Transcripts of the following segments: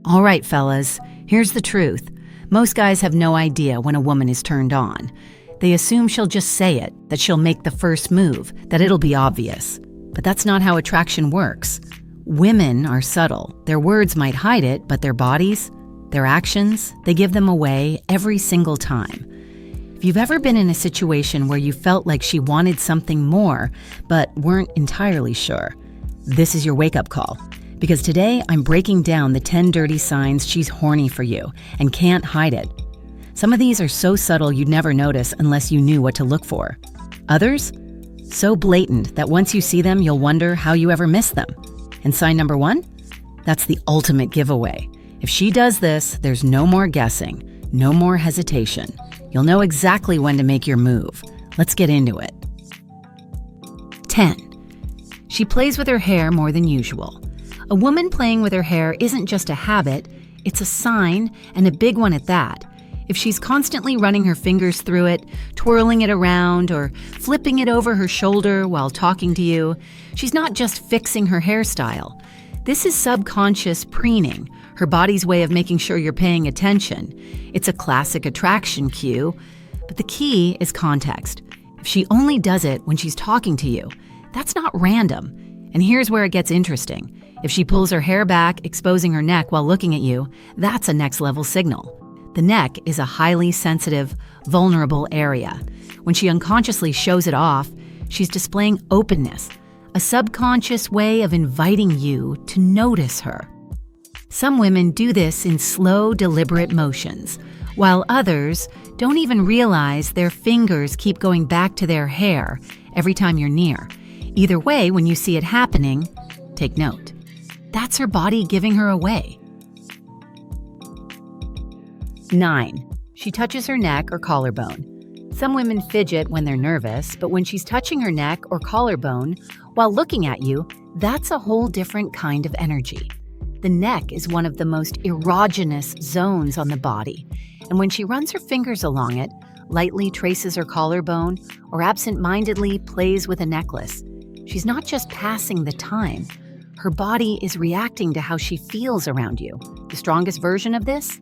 All right, fellas, here's the truth. Most guys have no idea when a woman is turned on. They assume she'll just say it, that she'll make the first move, that it'll be obvious. But that's not how attraction works. Women are subtle. Their words might hide it, but their bodies, their actions, they give them away every single time. If you've ever been in a situation where you felt like she wanted something more, but weren't entirely sure, this is your wake-up call. Because today, I'm breaking down the 10 dirty signs she's horny for you and can't hide it. Some of these are so subtle you'd never notice unless you knew what to look for. Others? So blatant that once you see them, you'll wonder how you ever missed them. And sign number 1? That's the ultimate giveaway. If she does this, there's no more guessing, no more hesitation. You'll know exactly when to make your move. Let's get into it. 10. She plays with her hair more than usual. A woman playing with her hair isn't just a habit, it's a sign, and a big one at that. If she's constantly running her fingers through it, twirling it around, or flipping it over her shoulder while talking to you, she's not just fixing her hairstyle. This is subconscious preening, her body's way of making sure you're paying attention. It's a classic attraction cue, but the key is context. If she only does it when she's talking to you, that's not random. And here's where it gets interesting. If she pulls her hair back, exposing her neck while looking at you, that's a next-level signal. The neck is a highly sensitive, vulnerable area. When she unconsciously shows it off, she's displaying openness, a subconscious way of inviting you to notice her. Some women do this in slow, deliberate motions, while others don't even realize their fingers keep going back to their hair every time you're near. Either way, when you see it happening, take note. That's her body giving her away. 9. She touches her neck or collarbone. Some women fidget when they're nervous, but when she's touching her neck or collarbone while looking at you, that's a whole different kind of energy. The neck is one of the most erogenous zones on the body, and when she runs her fingers along it, lightly traces her collarbone, or absent-mindedly plays with a necklace, she's not just passing the time. Her body is reacting to how she feels around you. The strongest version of this?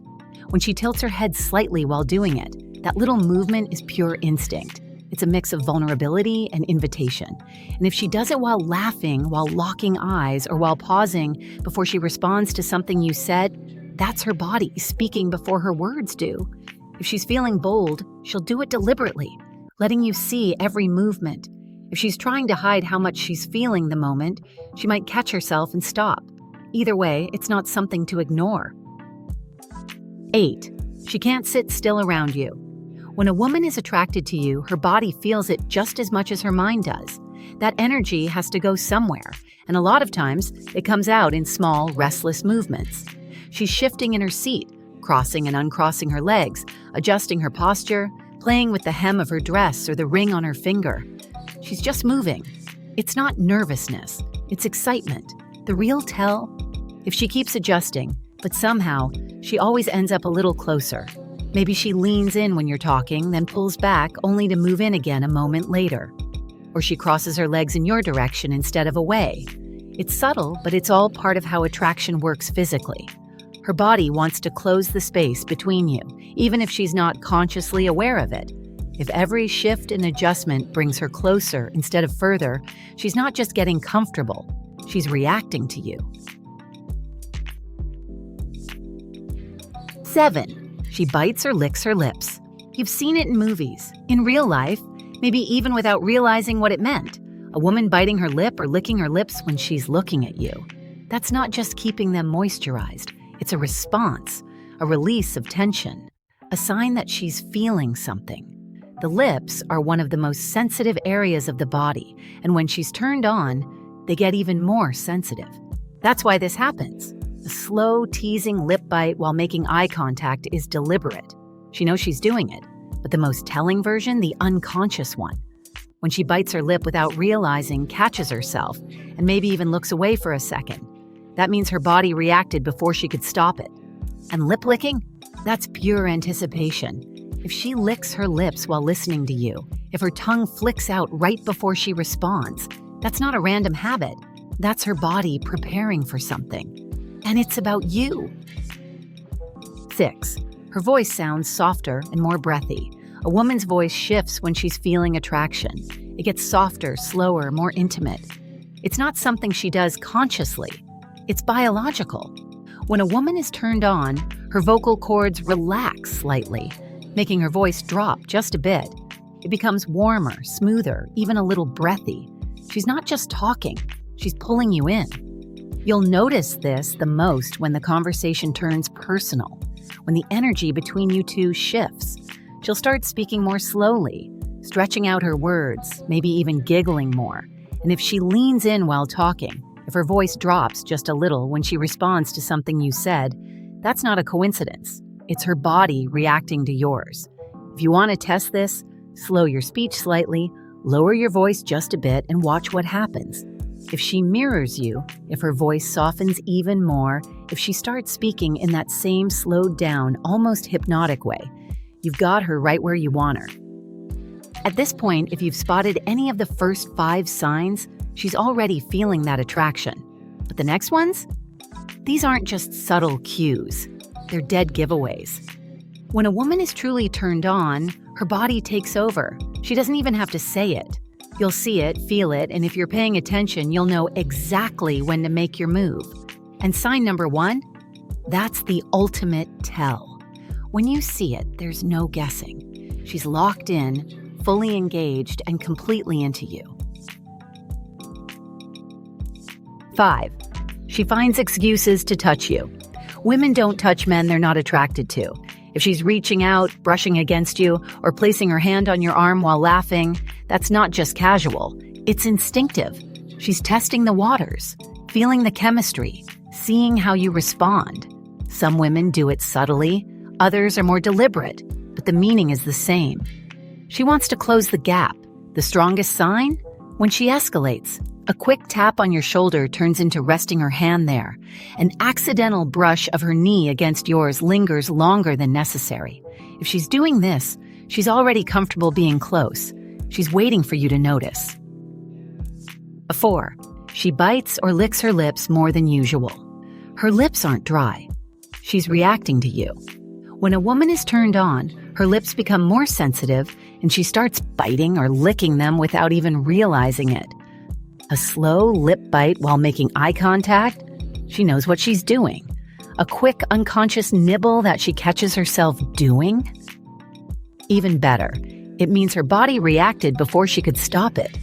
When she tilts her head slightly while doing it, that little movement is pure instinct. It's a mix of vulnerability and invitation. And if she does it while laughing, while locking eyes, or while pausing before she responds to something you said, that's her body speaking before her words do. If she's feeling bold, she'll do it deliberately, letting you see every movement. If she's trying to hide how much she's feeling the moment, she might catch herself and stop. Either way, it's not something to ignore. 8. She can't sit still around you. When a woman is attracted to you, her body feels it just as much as her mind does. That energy has to go somewhere, and a lot of times, it comes out in small, restless movements. She's shifting in her seat, crossing and uncrossing her legs, adjusting her posture, playing with the hem of her dress or the ring on her finger. She's just moving. It's not nervousness, it's excitement. The real tell? If she keeps adjusting, but somehow she always ends up a little closer. Maybe she leans in when you're talking, then pulls back only to move in again a moment later. Or she crosses her legs in your direction instead of away. It's subtle, but it's all part of how attraction works physically. Her body wants to close the space between you, even if she's not consciously aware of it. If every shift and adjustment brings her closer instead of further, she's not just getting comfortable, she's reacting to you. 7. She bites or licks her lips. You've seen it in movies, in real life, maybe even without realizing what it meant. A woman biting her lip or licking her lips when she's looking at you. That's not just keeping them moisturized. It's a response, a release of tension, a sign that she's feeling something. The lips are one of the most sensitive areas of the body, and when she's turned on, they get even more sensitive. That's why this happens. A slow, teasing lip bite while making eye contact is deliberate. She knows she's doing it, but the most telling version, the unconscious one. When she bites her lip without realizing, catches herself, and maybe even looks away for a second. That means her body reacted before she could stop it. And lip licking? That's pure anticipation. If she licks her lips while listening to you, if her tongue flicks out right before she responds, that's not a random habit. That's her body preparing for something. And it's about you. 6. Her voice sounds softer and more breathy. A woman's voice shifts when she's feeling attraction. It gets softer, slower, more intimate. It's not something she does consciously. It's biological. When a woman is turned on, her vocal cords relax slightly, making her voice drop just a bit. It becomes warmer, smoother, even a little breathy. She's not just talking, she's pulling you in. You'll notice this the most when the conversation turns personal, when the energy between you two shifts. She'll start speaking more slowly, stretching out her words, maybe even giggling more. And if she leans in while talking, if her voice drops just a little when she responds to something you said, that's not a coincidence. It's her body reacting to yours. If you want to test this, slow your speech slightly, lower your voice just a bit, and watch what happens. If she mirrors you, if her voice softens even more, if she starts speaking in that same slowed down, almost hypnotic way, you've got her right where you want her. At this point, if you've spotted any of the first 5 signs, she's already feeling that attraction. But the next ones? These aren't just subtle cues. They're dead giveaways. When a woman is truly turned on, her body takes over. She doesn't even have to say it. You'll see it, feel it, and if you're paying attention, you'll know exactly when to make your move. And sign number 1? That's the ultimate tell. When you see it, there's no guessing. She's locked in, fully engaged, and completely into you. 5. She finds excuses to touch you. Women don't touch men they're not attracted to. If she's reaching out, brushing against you, or placing her hand on your arm while laughing, that's not just casual. It's instinctive. She's testing the waters, feeling the chemistry, seeing how you respond. Some women do it subtly, others are more deliberate, but the meaning is the same. She wants to close the gap. The strongest sign? When she escalates. A quick tap on your shoulder turns into resting her hand there. An accidental brush of her knee against yours lingers longer than necessary. If she's doing this, she's already comfortable being close. She's waiting for you to notice. 4. She bites or licks her lips more than usual. Her lips aren't dry. She's reacting to you. When a woman is turned on, her lips become more sensitive and she starts biting or licking them without even realizing it. A slow lip bite while making eye contact? She knows what she's doing. A quick, unconscious nibble that she catches herself doing? Even better, it means her body reacted before she could stop it.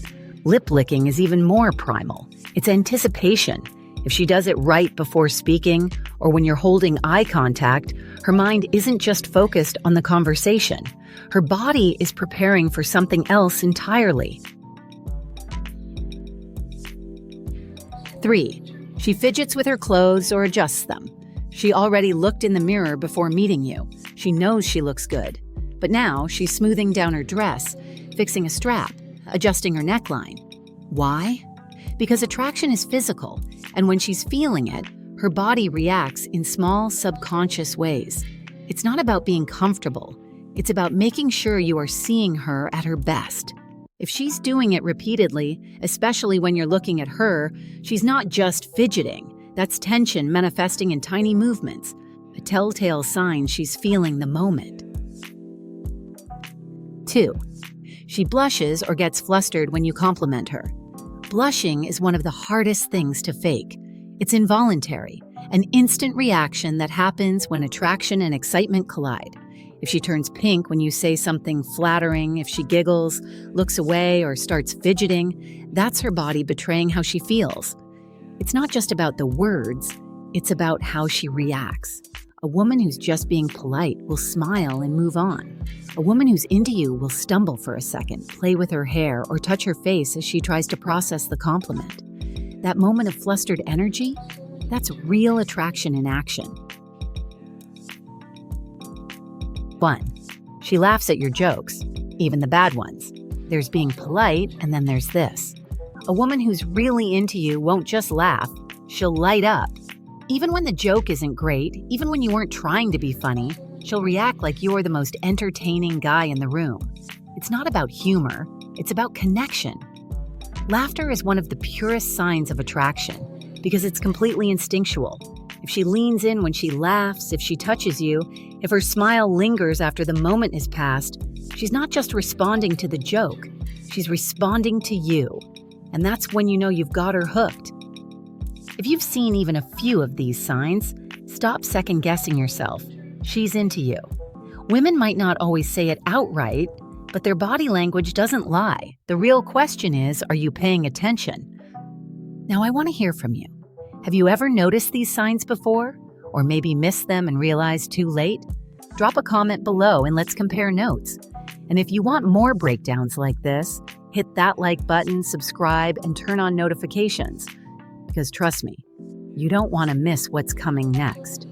Lip licking is even more primal. It's anticipation. If she does it right before speaking, or when you're holding eye contact, her mind isn't just focused on the conversation. Her body is preparing for something else entirely. 3. She fidgets with her clothes or adjusts them. She already looked in the mirror before meeting you. She knows she looks good. But now she's smoothing down her dress, fixing a strap, adjusting her neckline. Why? Because attraction is physical, and when she's feeling it, her body reacts in small, subconscious ways. It's not about being comfortable. It's about making sure you are seeing her at her best. If she's doing it repeatedly, especially when you're looking at her, she's not just fidgeting. That's tension manifesting in tiny movements, a telltale sign she's feeling the moment. 2. She blushes or gets flustered when you compliment her. Blushing is one of the hardest things to fake. It's involuntary, an instant reaction that happens when attraction and excitement collide. If she turns pink when you say something flattering, if she giggles, looks away, or starts fidgeting, that's her body betraying how she feels. It's not just about the words, it's about how she reacts. A woman who's just being polite will smile and move on. A woman who's into you will stumble for a second, play with her hair, or touch her face as she tries to process the compliment. That moment of flustered energy, that's real attraction in action. 1. She laughs at your jokes, even the bad ones. There's being polite, and then there's this. A woman who's really into you won't just laugh, she'll light up. Even when the joke isn't great, even when you weren't trying to be funny, she'll react like you're the most entertaining guy in the room. It's not about humor, it's about connection. Laughter is one of the purest signs of attraction because it's completely instinctual. If she leans in when she laughs, if she touches you, if her smile lingers after the moment is past, she's not just responding to the joke, she's responding to you. And that's when you know you've got her hooked. If you've seen even a few of these signs, stop second-guessing yourself. She's into you. Women might not always say it outright, but their body language doesn't lie. The real question is, are you paying attention? Now, I want to hear from you. Have you ever noticed these signs before? Or maybe missed them and realized too late? Drop a comment below and let's compare notes. And if you want more breakdowns like this, hit that like button, subscribe, and turn on notifications. Because trust me, you don't want to miss what's coming next.